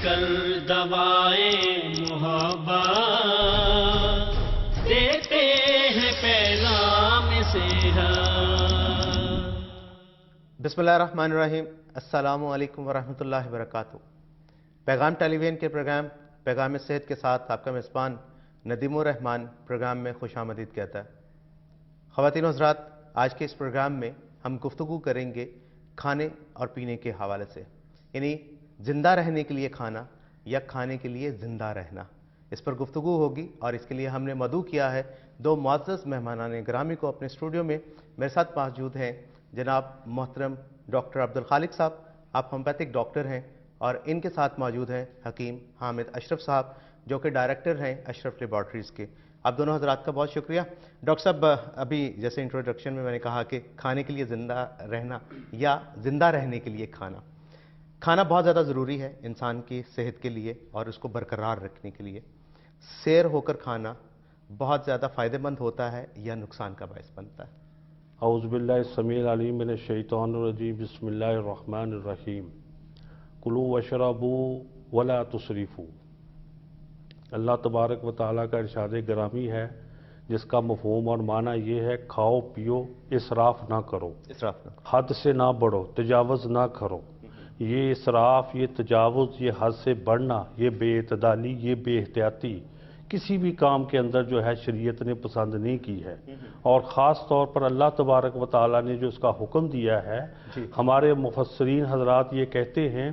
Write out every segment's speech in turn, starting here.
کر دوائیں محبت دیتے ہیں پیغام صحت۔ بسم اللہ الرحمن الرحیم۔ السلام علیکم ورحمۃ اللہ وبرکاتہ۔ پیغام ٹیلی ویژن کے پروگرام پیغام صحت کے ساتھ آپ کا میزبان ندیم الرحمان پروگرام میں خوش آمدید کہتا ہے۔ خواتین و حضرات، آج کے اس پروگرام میں ہم گفتگو کریں گے کھانے اور پینے کے حوالے سے، یعنی زندہ رہنے کے لیے کھانا یا کھانے کے لیے زندہ رہنا، اس پر گفتگو ہوگی۔ اور اس کے لیے ہم نے مدعو کیا ہے دو معزز مہمانان گرامی کو اپنے اسٹوڈیو میں۔ میرے ساتھ موجود ہیں جناب محترم ڈاکٹر عبدالخالق صاحب، آپ ہومیوپیتھک ڈاکٹر ہیں، اور ان کے ساتھ موجود ہیں حکیم حامد اشرف صاحب جو کہ ڈائریکٹر ہیں اشرف لیبارٹریز کے۔ آپ دونوں حضرات کا بہت شکریہ۔ ڈاکٹر صاحب، ابھی جیسے انٹروڈکشن میں نے کہا کہ کھانے کے لیے زندہ رہنا یا زندہ رہنے کے لیے کھانا بہت زیادہ ضروری ہے انسان کی صحت کے لیے اور اس کو برقرار رکھنے کے لیے۔ سیر ہو کر کھانا بہت زیادہ فائدہ مند ہوتا ہے یا نقصان کا باعث بنتا ہے؟ اعوذ باللہ السمیع العلیم من الشیطان الرجیم، بسم اللہ الرحمن الرحیم۔ کلوا واشربوا ولا تسرفوا۔ اللہ تبارک و تعالیٰ کا ارشاد گرامی ہے جس کا مفہوم اور معنی یہ ہے کھاؤ پیو، اسراف نہ کرو، حد سے نہ بڑھو، تجاوز نہ کرو۔ یہ اسراف، یہ تجاوز، یہ حد سے بڑھنا، یہ بے اعتدالی، یہ بے احتیاطی کسی بھی کام کے اندر جو ہے شریعت نے پسند نہیں کی ہے، اور خاص طور پر اللہ تبارک و تعالیٰ نے جو اس کا حکم دیا ہے، ہمارے مفسرین حضرات یہ کہتے ہیں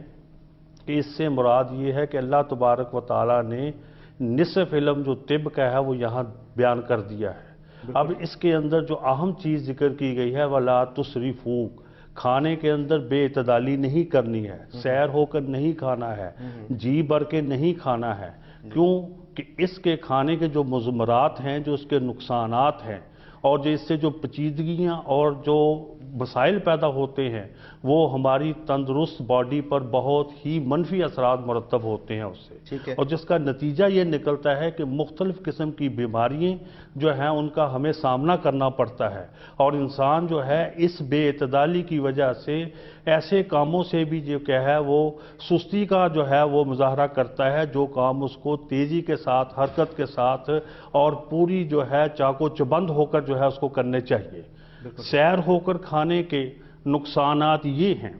کہ اس سے مراد یہ ہے کہ اللہ تبارک و تعالیٰ نے نصف علم جو طب کا ہے وہ یہاں بیان کر دیا ہے۔ اب اس کے اندر جو اہم چیز ذکر کی گئی ہے وَلَا تُسْرِفُوا، کھانے کے اندر بے اعتدالی نہیں کرنی ہے، سیر ہو کر نہیں کھانا ہے، جی بھر کے نہیں کھانا ہے۔ کیوں کہ اس کے کھانے کے جو مضمرات ہیں، جو اس کے نقصانات ہیں، اور جو اس سے جو پیچیدگیاں اور جو مسائل پیدا ہوتے ہیں وہ ہماری تندرست باڈی پر بہت ہی منفی اثرات مرتب ہوتے ہیں اس سے، اور جس کا نتیجہ یہ نکلتا ہے کہ مختلف قسم کی بیماریاں جو ہیں ان کا ہمیں سامنا کرنا پڑتا ہے، اور انسان جو ہے اس بے اعتدالی کی وجہ سے ایسے کاموں سے بھی جو کہ ہے وہ سستی کا جو ہے وہ مظاہرہ کرتا ہے، جو کام اس کو تیزی کے ساتھ، حرکت کے ساتھ اور پوری جو ہے چاقو چبند ہو کر جو ہے اس کو کرنے چاہیے۔ سیر ہو کر کھانے کے نقصانات یہ ہیں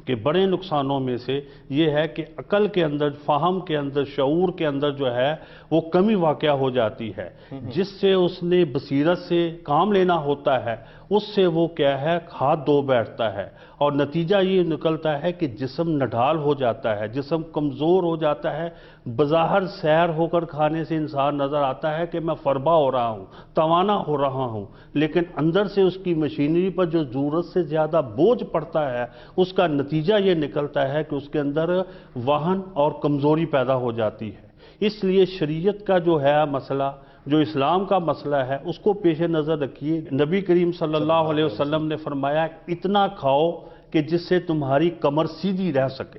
کہ بڑے نقصانوں میں سے یہ ہے کہ عقل کے اندر، فہم کے اندر، شعور کے اندر جو ہے وہ کمی واقع ہو جاتی ہے، جس سے اس نے بصیرت سے کام لینا ہوتا ہے اس سے وہ کیا ہے ہاتھ دھو بیٹھتا ہے، اور نتیجہ یہ نکلتا ہے کہ جسم نڈھال ہو جاتا ہے، جسم کمزور ہو جاتا ہے۔ بظاہر سیر ہو کر کھانے سے انسان نظر آتا ہے کہ میں فربا ہو رہا ہوں، توانا ہو رہا ہوں، لیکن اندر سے اس کی مشینری پر جو ضرورت سے زیادہ بوجھ پڑتا ہے اس کا نتیجہ یہ نکلتا ہے کہ اس کے اندر وہن اور کمزوری پیدا ہو جاتی ہے۔ اس لیے شریعت کا جو ہے مسئلہ، جو اسلام کا مسئلہ ہے، اس کو پیش نظر رکھیے۔ نبی کریم صلی اللہ علیہ وسلم نے فرمایا اتنا کھاؤ کہ جس سے تمہاری کمر سیدھی رہ سکے۔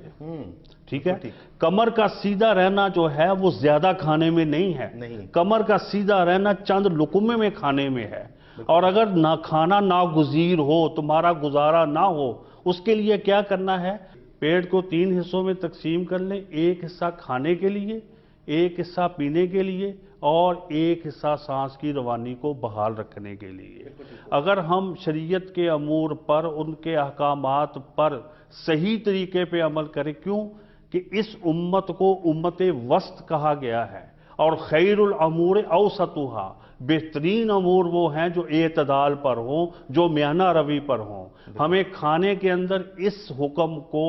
ٹھیک ہے، کمر کا سیدھا رہنا جو ہے وہ زیادہ کھانے میں نہیں ہے، کمر کا سیدھا رہنا چند لقمے میں کھانے میں ہے۔ اور اگر نہ کھانا ناگزیر ہو، تمہارا گزارا نہ ہو، اس کے لیے کیا کرنا ہے؟ پیٹ کو 3 حصوں میں تقسیم کر لیں، ایک حصہ کھانے کے لیے، ایک حصہ پینے کے لیے، اور ایک حصہ سانس کی روانی کو بحال رکھنے کے لیے۔ اگر ہم شریعت کے امور پر، ان کے احکامات پر صحیح طریقے پہ عمل کریں، کیوں کہ اس امت کو امت وسط کہا گیا ہے، اور خیر الامور اوسطھا، بہترین امور وہ ہیں جو اعتدال پر ہوں، جو میانہ روی پر ہوں۔ ہمیں کھانے کے اندر اس حکم کو،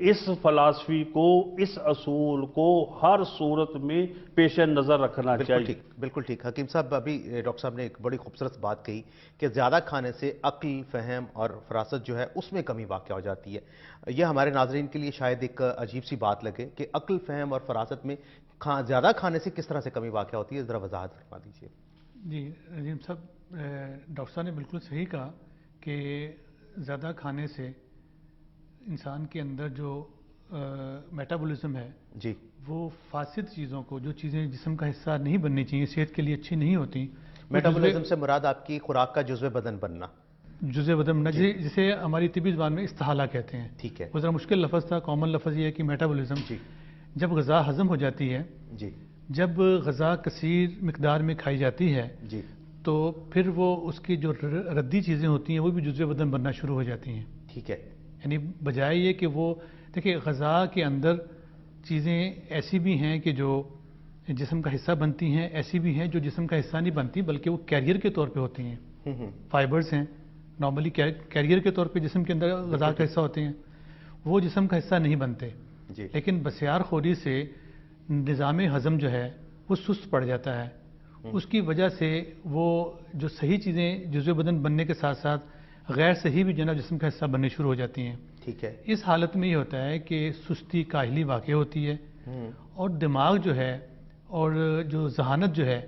اس فلسفی کو، اس اصول کو ہر صورت میں پیش نظر رکھنا چاہیے۔ بالکل ٹھیک۔ حکیم صاحب، ابھی ڈاکٹر صاحب نے ایک بڑی خوبصورت بات کہی کہ زیادہ کھانے سے عقل، فہم اور فراست جو ہے اس میں کمی واقع ہو جاتی ہے۔ یہ ہمارے ناظرین کے لیے شاید ایک عجیب سی بات لگے کہ عقل، فہم اور فراست میں زیادہ کھانے سے کس طرح سے کمی واقع ہوتی ہے، ذرا وضاحت فرما دیجیے۔ جی عظیم صاحب، ڈاکٹر صاحب نے بالکل صحیح کہا کہ زیادہ کھانے سے انسان کے اندر جو میٹابولزم ہے جی، وہ فاسد چیزوں کو، جو چیزیں جسم کا حصہ نہیں بننی چاہیے، صحت کے لیے اچھی نہیں ہوتی۔ میٹابولزم سے مراد آپ کی خوراک کا جزو بدن بننا، جزء بدن بننا، جسے ہماری طبی زبان میں استحالہ کہتے ہیں۔ ٹھیک ہے، وہ ذرا مشکل لفظ تھا، کامن لفظ یہ ہے کہ میٹابولزم۔ جب غذا ہضم ہو جاتی ہے، جی جب غذا کثیر مقدار میں کھائی جاتی ہے جی تو پھر وہ اس کی جو ردی چیزیں ہوتی ہیں وہ بھی جزو بدن بننا شروع ہو جاتی ہیں. ٹھیک ہے. یعنی بجائے یہ کہ وہ دیکھیں غذا کے اندر چیزیں ایسی بھی ہیں کہ جو جسم کا حصہ بنتی ہیں، ایسی بھی ہیں جو جسم کا حصہ نہیں بنتی بلکہ وہ کیریئر کے طور پہ ہوتی ہیں. فائبرز ہیں نارملی کیریئر کے طور پہ جسم کے اندر غذا کا حصہ ہوتے ہیں، وہ جسم کا حصہ نہیں بنتے. جی لیکن بسیار خوری سے نظام ہضم جو ہے وہ سست پڑ جاتا ہے. اس کی وجہ سے وہ جو صحیح چیزیں جزو بدن بننے کے ساتھ ساتھ غیر صحیح بھی جناب جسم کا حصہ بننے شروع ہو جاتی ہیں. ٹھیک ہے. اس حالت میں یہ ہوتا ہے کہ سستی کاہلی واقع ہوتی ہے اور دماغ جو ہے اور جو ذہانت جو ہے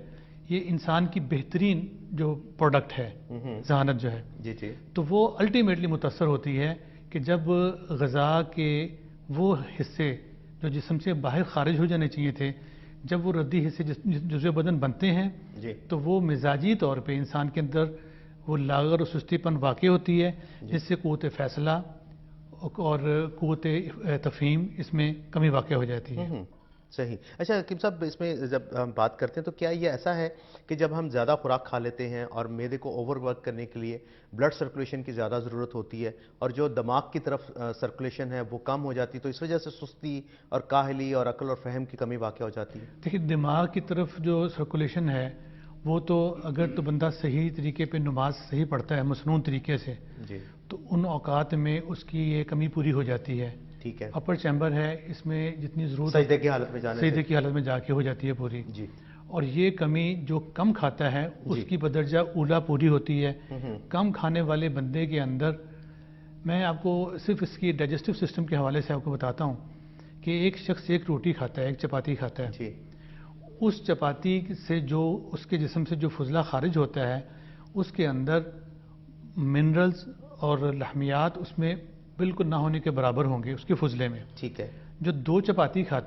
یہ انسان کی بہترین جو پروڈکٹ ہے ذہانت جو ہے جی جی تو وہ الٹیمیٹلی متاثر ہوتی ہے کہ جب غذا کے وہ حصے جو جسم سے باہر خارج ہو جانے چاہیے تھے جب وہ ردی حصے جزو بدن بنتے ہیں جی تو وہ مزاجی طور پہ انسان کے اندر وہ لاغر اور سستی پن واقع ہوتی ہے جس سے قوت فیصلہ اور قوت تفہیم اس میں کمی واقع ہو جاتی ہے. صحیح. اچھا حکیم صاحب، اس میں جب ہم بات کرتے ہیں تو کیا یہ ایسا ہے کہ جب ہم زیادہ خوراک کھا لیتے ہیں اور معدے کو اوور ورک کرنے کے لیے بلڈ سرکولیشن کی زیادہ ضرورت ہوتی ہے اور جو دماغ کی طرف سرکولیشن ہے وہ کم ہو جاتی تو اس وجہ سے سستی اور کاہلی اور عقل اور فہم کی کمی واقع ہو جاتی ہے؟ دیکھیے دماغ کی طرف جو سرکولیشن ہے وہ تو اگر تو بندہ صحیح طریقے پہ نماز صحیح پڑھتا ہے مسنون طریقے سے جی تو ان اوقات میں اس کی یہ کمی پوری ہو جاتی ہے. ٹھیک ہے. اپر چیمبر ہے اس میں جتنی ضرورت سجدے کی حالت میں جانے سے. سجدے کی حالت میں جا کے ہو جاتی ہے پوری. جی اور یہ کمی جو کم کھاتا ہے اس کی بدرجہ اولا پوری ہوتی ہے. کم کھانے والے بندے کے اندر میں آپ کو صرف اس کی ڈائجسٹو سسٹم کے حوالے سے آپ کو بتاتا ہوں کہ ایک شخص ایک روٹی کھاتا ہے، ایک چپاتی کھاتا ہے. جی اس چپاتی سے جو اس کے جسم سے جو فضلہ خارج ہوتا ہے اس کے اندر منرلز اور لحمیات اس میں بالکل نہ ہونے کے برابر ہوں گے اس کے فضلے میں. ٹھیک ہے. جو دو چپاتی کھاتے